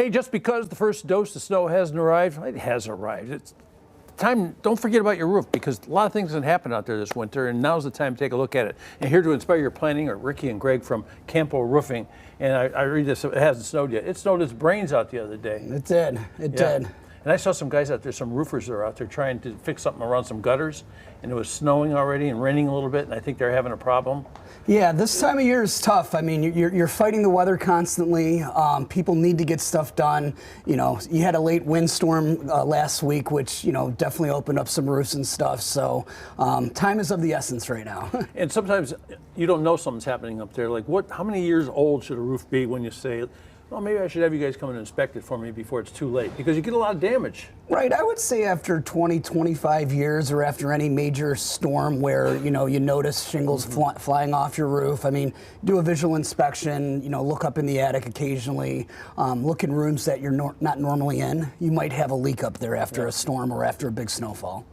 Hey, just because the first dose of snow hasn't arrived, it has arrived. It's time. Don't forget about your roof, because a lot of things have happened out there this winter, and now's the time to take a look at it. And here to inspire your planning are Ricky and Greg from Campo Roofing. And I read this, it hasn't snowed yet. It snowed its brains out the other day. It did. It did. And I saw some guys out there, some roofers that are out there trying to fix something around some gutters, and it was snowing already and raining a little bit, and I think they're having a problem. Yeah, this time of year is tough. I mean, you're fighting the weather constantly. People need to get stuff done. You know, you had a late windstorm last week, which, you know, definitely opened up some roofs and stuff. So time is of the essence right now. And sometimes you don't know something's happening up there. Like, how many years old should a roof be when you say, well, maybe I should have you guys come and inspect it for me before it's too late, because you get a lot of damage. Right, I would say after 20, 25 years, or after any major storm where, you know, you notice shingles flying off your roof. I mean, do a visual inspection, you know, look up in the attic occasionally, look in rooms that you're not normally in. You might have a leak up there after a storm or after a big snowfall.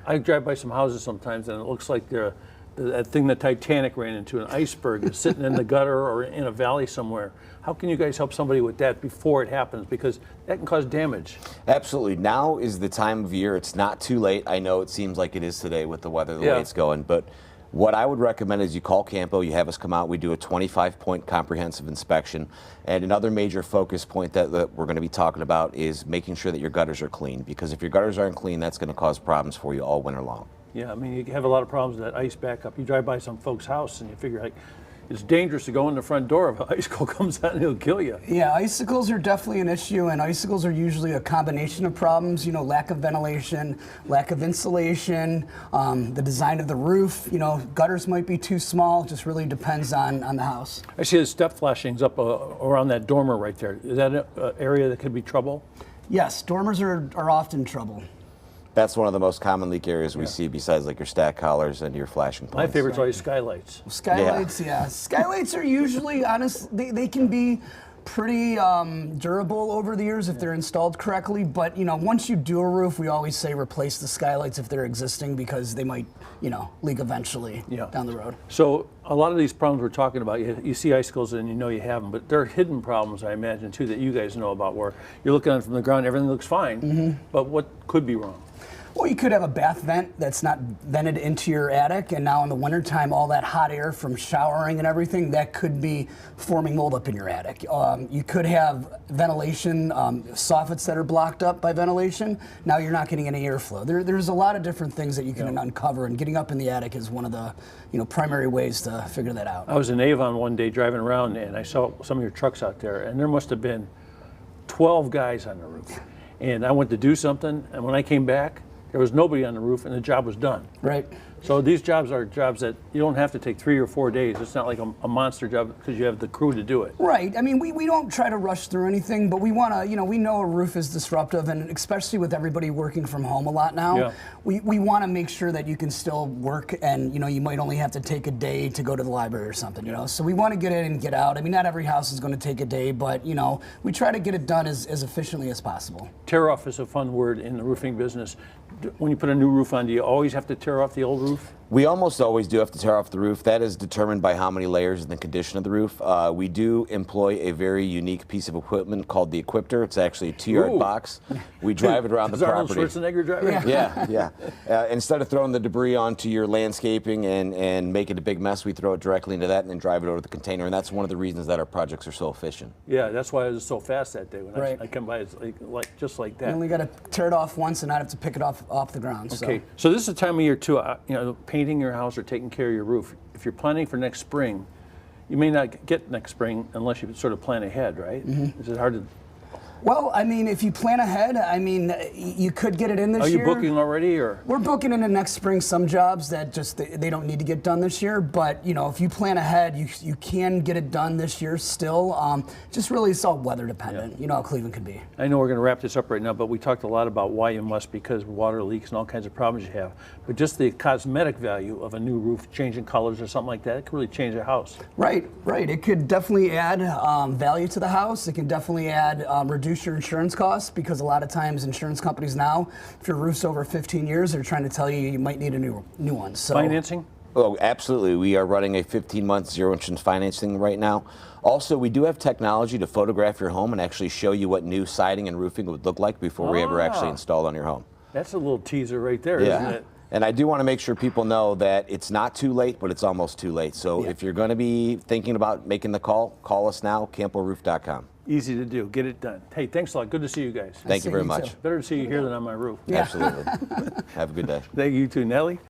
I drive by some houses sometimes, and it looks like that thing the Titanic ran into, an iceberg, is sitting in the gutter or in a valley somewhere. How can you guys help somebody with that before it happens? Because that can cause damage. Absolutely. Now is the time of year. It's not too late. I know it seems like it is today with the weather, the way it's going. But what I would recommend is you call Campo, you have us come out, we do a 25-point comprehensive inspection. And another major focus point that we're going to be talking about is making sure that your gutters are clean. Because if your gutters aren't clean, that's going to cause problems for you all winter long. Yeah, I mean, you have a lot of problems with that ice backup. You drive by some folks' house and you figure, like, it's dangerous to go in the front door if an icicle comes out and it'll kill you. Yeah, icicles are definitely an issue, and icicles are usually a combination of problems. You know, lack of ventilation, lack of insulation, the design of the roof. You know, gutters might be too small. It just really depends on the house. I see the step flashings up around that dormer right there. Is that an area that could be trouble? Yes, dormers are often trouble. That's one of the most common leak areas we see, besides like your stack collars and your flashing points. My favorite's always skylights. Skylights, yeah. Skylights are usually, they can be pretty durable over the years if they're installed correctly. But, you know, once you do a roof, we always say replace the skylights if they're existing, because they might, you know, leak eventually down the road. So a lot of these problems we're talking about, you see icicles and you know you have them, but there are hidden problems, I imagine, too, that you guys know about, where you're looking at it from the ground, everything looks fine, but what could be wrong? Well, you could have a bath vent that's not vented into your attic, and now in the wintertime, all that hot air from showering and everything, that could be forming mold up in your attic. You could have ventilation, soffits that are blocked up by ventilation. Now you're not getting any airflow. There's a lot of different things that you can uncover, and getting up in the attic is one of the primary ways to figure that out. I was in Avon one day driving around, and I saw some of your trucks out there, and there must have been 12 guys on the roof. And I went to do something, and when I came back, there was nobody on the roof, and the job was done. Right. So these jobs are jobs that you don't have to take 3 or 4 days. It's not like a monster job because you have the crew to do it. Right. I mean, we don't try to rush through anything, but we want to, we know a roof is disruptive, and especially with everybody working from home a lot now, we want to make sure that you can still work, and, you might only have to take a day to go to the library or something, So we want to get in and get out. I mean, not every house is going to take a day, but, we try to get it done as efficiently as possible. Tear off is a fun word in the roofing business. When you put a new roof on, do you always have to tear off the old roof? We almost always do have to tear off the roof. That is determined by how many layers and the condition of the roof. We do employ a very unique piece of equipment called the Equipter. It's actually a 2-yard box. We drive it around the property. Is Arnold Schwarzenegger driving? Yeah. Instead of throwing the debris onto your landscaping and make it a big mess, we throw it directly into that and then drive it over the container. And that's one of the reasons that our projects are so efficient. Yeah, that's why it was so fast that day. When I come by, it's like just like that. You only got to tear it off once and not have to pick it off the ground. Okay, so this is the time of year too, painting your house or taking care of your roof. If you're planning for next spring, you may not get next spring unless you sort of plan ahead, right? Is it hard to? Well, I mean, if you plan ahead, I mean, you could get it in this year. Are you booking already, or? We're booking into next spring some jobs that just they don't need to get done this year. But if you plan ahead, you can get it done this year still. Just really, it's all weather dependent. You know how Cleveland can be. I know we're going to wrap this up right now, but we talked a lot about why you must, because water leaks and all kinds of problems you have. But just the cosmetic value of a new roof, changing colors or something like that, it could really change a house. Right. It could definitely add value to the house. It can definitely add reduce your insurance costs, because a lot of times insurance companies now, if your roof's over 15 years, they're trying to tell you might need a new one. So financing? Oh, absolutely. We are running a 15-month zero-interest financing right now. Also, we do have technology to photograph your home and actually show you what new siding and roofing would look like before we ever actually install on your home. That's a little teaser right there, Yeah. isn't it? And I do want to make sure people know that it's not too late, but it's almost too late. So if you're going to be thinking about making the call us now, camporoof.com. Easy to do. Get it done. Hey, thanks a lot. Good to see you guys. Thank you very much. Better to see you here than on my roof. Absolutely. Have a good day. Thank you too, Nellie.